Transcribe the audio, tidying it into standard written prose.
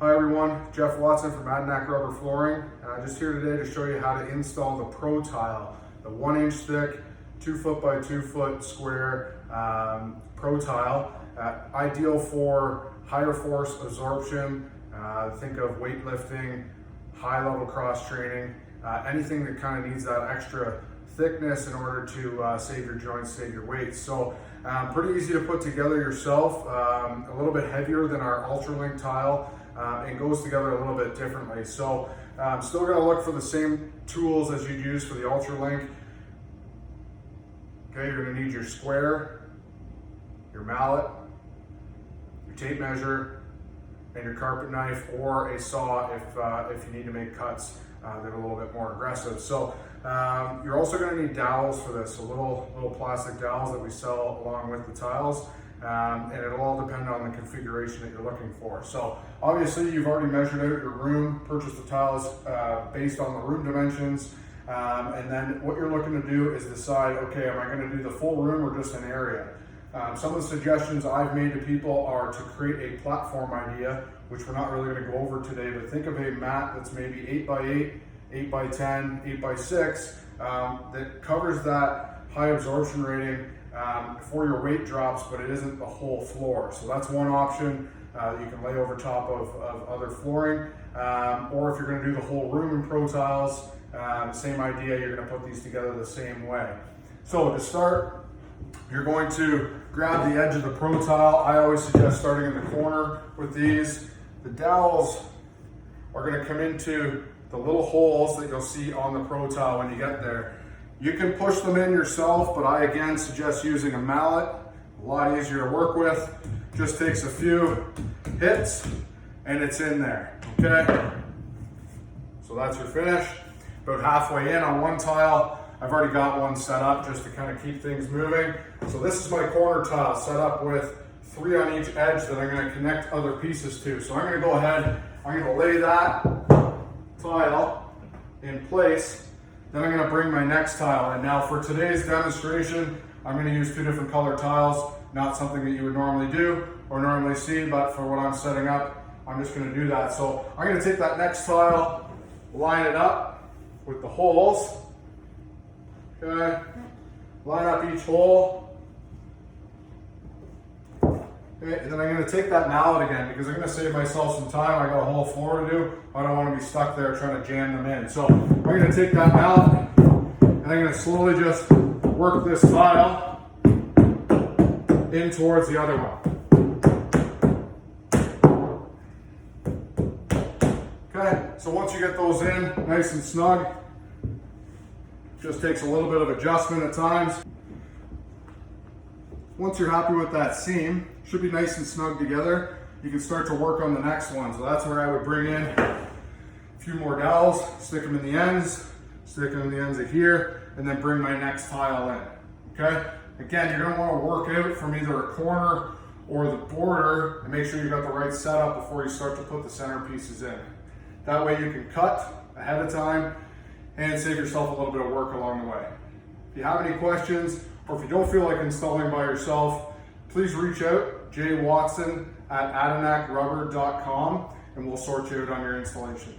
Hi everyone, Jeff Watson from Adanac Rubber Flooring. Just here today to show you how to install the Pro Tile, the 1 inch thick, 2 foot by 2 foot square Pro Tile. Ideal for higher force absorption, think of weightlifting, high level cross training, anything that kind of needs that extra thickness in order to save your joints, save your weight. So pretty easy to put together yourself, a little bit heavier than our Ultralink tile. It goes together a little bit differently. So still gonna look for the same tools as you'd use for the Ultralink. Okay, you're gonna need your square, your mallet, your tape measure, and your carpet knife or a saw if you need to make cuts that are a little bit more aggressive. So you're also gonna need dowels for this, so little plastic dowels that we sell along with the tiles. And it'll all depend on the configuration that you're looking for. So obviously you've already measured out your room, purchased the tiles based on the room dimensions, and then what you're looking to do is decide, okay, am I going to do the full room or just an area? Some of the suggestions I've made to people are to create a platform idea, which we're not really going to go over today, but think of a mat that's maybe 8 by 8, 8 by 10, 8 by 6, that covers that high absorption rating for your weight drops, but it isn't the whole floor. So that's one option you can lay over top of other flooring. Or if you're going to do the whole room in Pro Tiles, same idea, you're going to put these together the same way. So to start, you're going to grab the edge of the Pro Tile. I always suggest starting in the corner with these. The dowels are going to come into the little holes that you'll see on the Pro Tile when you get there. You can push them in yourself, but I again suggest using a mallet. A lot easier to work with. Just takes a few hits and it's in there, okay? So that's your finish. About halfway in on one tile. I've already got one set up just to kind of keep things moving. So this is my corner tile set up with 3 on each edge that I'm going to connect other pieces to. So I'm going to go ahead, I'm going to lay that tile in place. Then I'm going to bring my next tile in. Now for today's demonstration, I'm going to use 2 different color tiles, not something that you would normally do or normally see, but for what I'm setting up, I'm just going to do that. So I'm going to take that next tile, line it up with the holes, okay, line up each hole, okay, and then I'm going to take that mallet again because I'm going to save myself some time. I got a whole floor to do. I don't want to be stuck there trying to jam them in. So I'm going to take that mallet and I'm going to slowly just work this tile in towards the other one. Okay, so once you get those in nice and snug, just takes a little bit of adjustment at times. Once you're happy with that seam, should be nice and snug together, you can start to work on the next one. So that's where I would bring in a few more dowels, stick them in the ends, stick them in the ends of here, and then bring my next tile in, okay? Again, you're gonna wanna work out from either a corner or the border and make sure you got the right setup before you start to put the center pieces in. That way you can cut ahead of time and save yourself a little bit of work along the way. If you have any questions, or if you don't feel like installing by yourself, please reach out, jwatson@adanacrubber.com, and we'll sort you out on your installation.